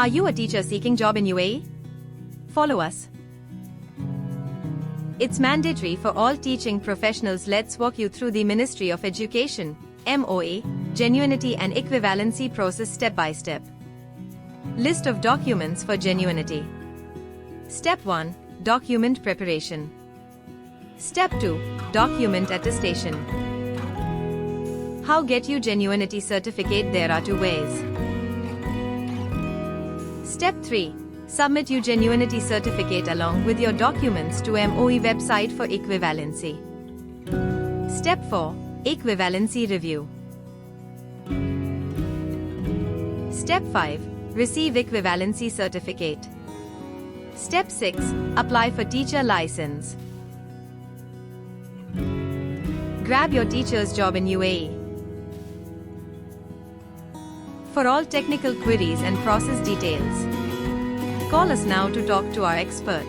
Are you a teacher seeking job in UAE? Follow us. It's mandatory for all teaching professionals. Let's walk you through the Ministry of Education, MOA, Genuinity and Equivalency process step by step. List of documents for Genuinity. Step 1. Document preparation. Step 2. Document attestation. How get you Genuinity Certificate? There are two ways. Step 3. Submit your Genuinity Certificate along with your documents to MOE website for equivalency. Step 4. Equivalency review. Step 5. Receive equivalency certificate. Step 6. Apply for teacher license. Grab your teacher's job in UAE. For all technical queries and process details, call us now to talk to our expert.